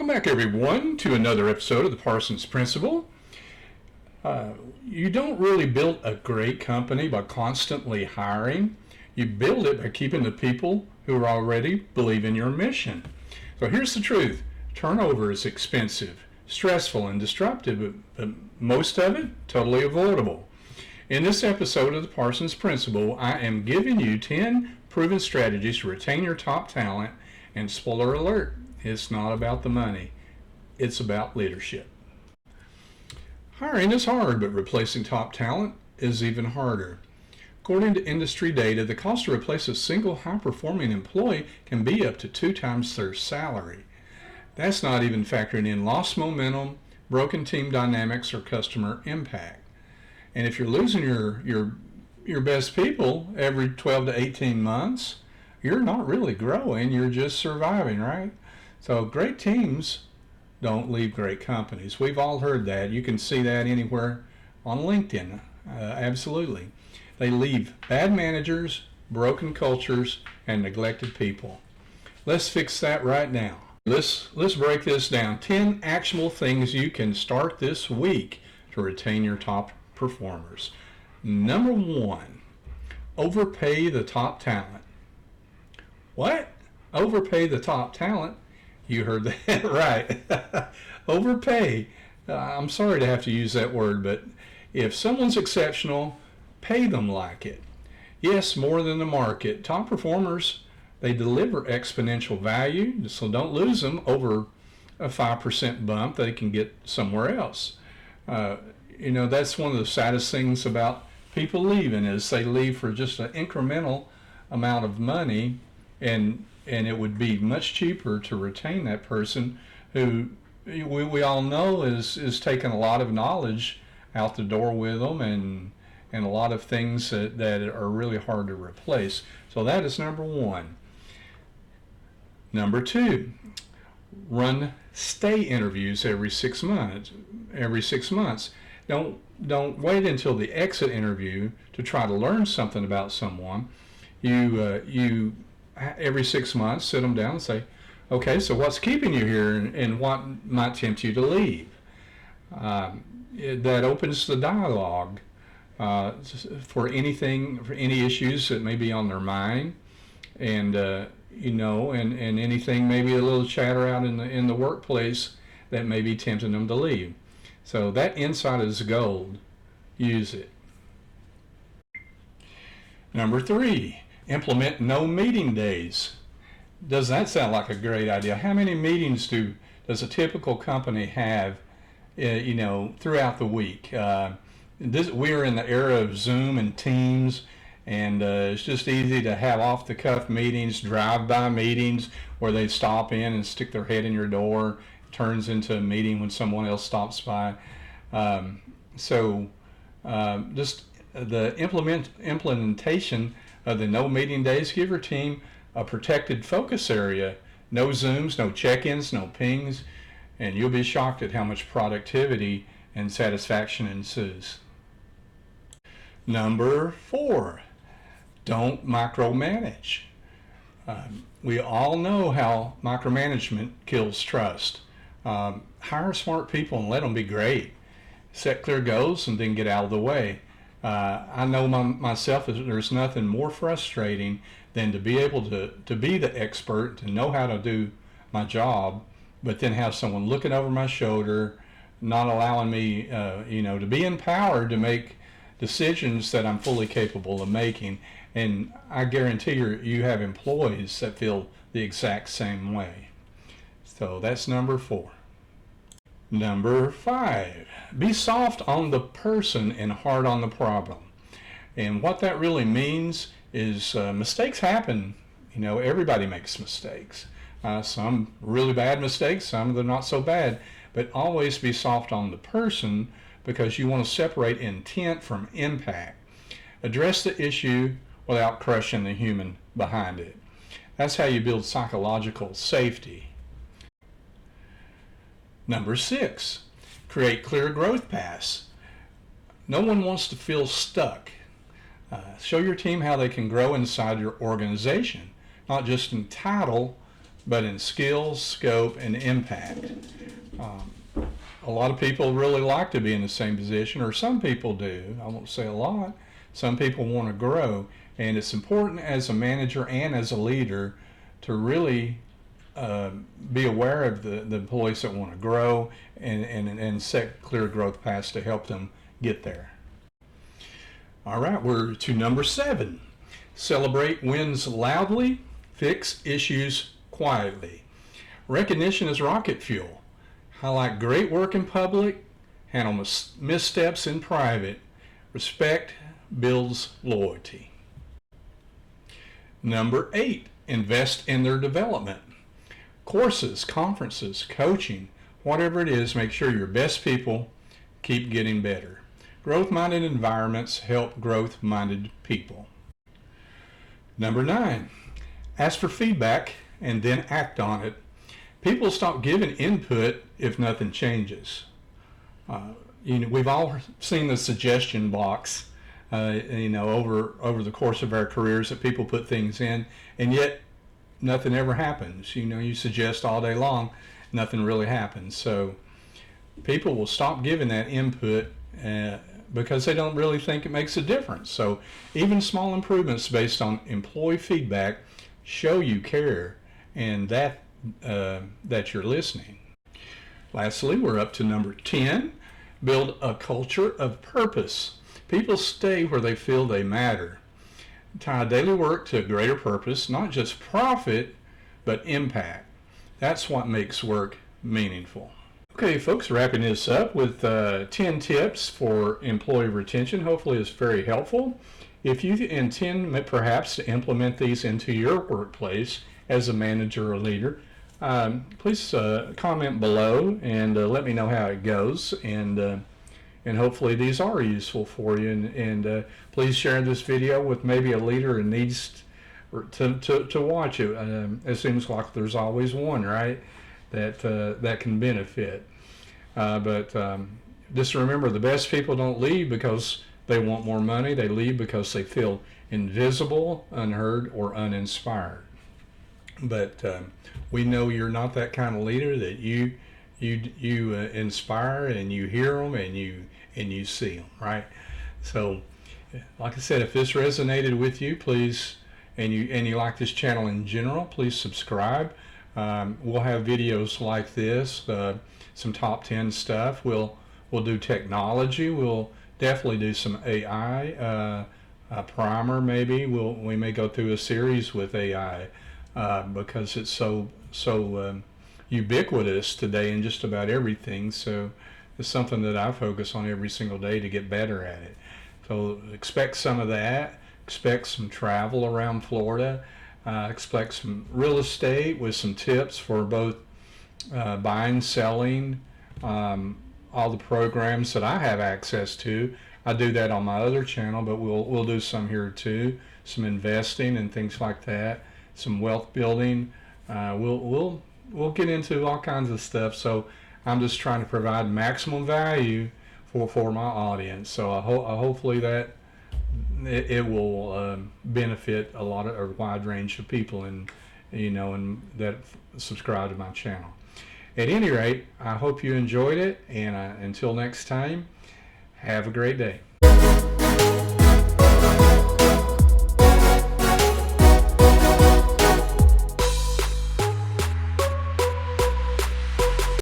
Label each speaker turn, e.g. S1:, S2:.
S1: Welcome back, everyone, to another episode of the Parsons Principle. You don't really build a great company by constantly hiring. You build it by keeping the people who already believe in your mission. So here's the truth. Turnover is expensive, stressful, and disruptive, but most of it totally avoidable. In this episode of the Parsons Principle, I am giving you 10 proven strategies to retain your top talent, and spoiler alert, it's not about the money, it's about leadership. Hiring is hard, but replacing top talent is even harder. According to industry data, the cost to replace a single high-performing employee can be up to 2 times their salary. That's not even factoring in lost momentum, broken team dynamics, or customer impact. And if you're losing your best people every 12 to 18 months, you're not really growing, you're just surviving, right? So great teams don't leave great companies. We've all heard that. You can see that anywhere on LinkedIn. Absolutely. They leave bad managers, broken cultures, and neglected people. Let's fix that right now. Let's break this down. 10 actionable things you can start this week to retain your top performers. Number 1, overpay the top talent. What? Overpay the top talent? You heard that right. Overpay. I'm sorry to have to use that word, but if someone's exceptional, pay them like it. Yes, more than the market. Top performers, they deliver exponential value, so don't lose them over a 5% bump they can get somewhere else. That's one of the saddest things about people leaving is they leave for just an incremental amount of money, and it would be much cheaper to retain that person who we all know is taking a lot of knowledge out the door with them and a lot of things that are really hard to replace. So that is number 1. Number 2, run stay interviews every 6 months. Don't wait until the exit interview to try to learn something about someone. You every 6 months sit them down and say, okay, so what's keeping you here and what might tempt you to leave? That opens the dialogue for any issues that may be on their mind, and anything, maybe a little chatter out in the workplace that may be tempting them to leave. So that insight is gold. Use it. Number 3, implement no meeting days. Does that sound like a great idea? How many meetings does a typical company have, throughout the week? We're in the era of Zoom and Teams, and it's just easy to have off-the-cuff meetings, drive-by meetings where they stop in and stick their head in your door. It turns into a meeting when someone else stops by. Just the implementation of the no meeting days, give your team a protected focus area. No Zooms, no check-ins, no pings, and you'll be shocked at how much productivity and satisfaction ensues. Number 4, don't micromanage. We all know how micromanagement kills trust. Hire smart people and let them be great. Set clear goals and then get out of the way. I know myself, there's nothing more frustrating than to be able to be the expert, to know how to do my job, but then have someone looking over my shoulder, not allowing me, to be empowered to make decisions that I'm fully capable of making. And I guarantee you have employees that feel the exact same way. So that's number 4. Number 5, be soft on the person and hard on the problem. And what that really means is mistakes happen. Everybody makes mistakes. Some really bad mistakes, some of them not so bad. But always be soft on the person because you want to separate intent from impact. Address the issue without crushing the human behind it. That's how you build psychological safety. Number 6, create clear growth paths. No one wants to feel stuck. Show your team how they can grow inside your organization, not just in title, but in skills, scope, and impact. A lot of people really like to be in the same position, or some people do. I won't say a lot. Some people want to grow, and it's important as a manager and as a leader to really be aware of the employees that want to grow and set clear growth paths to help them get there. All right, we're to number 7. Celebrate wins loudly, fix issues quietly. Recognition is rocket fuel. Highlight great work in public, handle missteps in private. Respect builds loyalty. Number 8, invest in their development. Courses, conferences, coaching, whatever it is, make sure your best people keep getting better. Growth-minded environments help growth-minded people. Number 9, ask for feedback and then act on it. People stop giving input if nothing changes. We've all seen the suggestion box, over the course of our careers that people put things in, and yet nothing ever happens. You suggest all day long, nothing really happens. So people will stop giving that input because they don't really think it makes a difference. So even small improvements based on employee feedback show you care and that you're listening. Lastly, we're up to number 10. Build a culture of purpose. People stay where they feel they matter. Tie daily work to a greater purpose, not just profit, but impact. That's what makes work meaningful. Okay, folks, wrapping this up with 10 tips for employee retention. Hopefully it's very helpful. If you intend perhaps to implement these into your workplace as a manager or leader, please comment below and let me know how it goes, and hopefully these are useful for you, and please share this video with maybe a leader who needs to watch it. It seems like there's always one, right, that can benefit, but just remember, the best people don't leave because they want more money. They leave because they feel invisible, unheard, or uninspired. But we know you're not that kind of leader, that you inspire, and you hear them, and you see them, right? So like I said, if this resonated with you, please, and you like this channel in general, please subscribe. We'll have videos like this, some top 10 stuff. We'll do technology. We'll definitely do some AI, primer maybe. We may go through a series with AI. Because it's so ubiquitous today in just about everything. So it's something that I focus on every single day to get better at it. So expect some of that. Expect some travel around Florida. Expect some real estate with some tips for both buying, selling, all the programs that I have access to. I do that on my other channel, but we'll do some here too. Some investing and things like that. Some wealth building. We'll get into all kinds of stuff. So I'm just trying to provide maximum value for my audience. So hopefully that it will benefit a wide range of people, and that subscribe to my channel. At any rate, I hope you enjoyed it, and until next time, have a great day.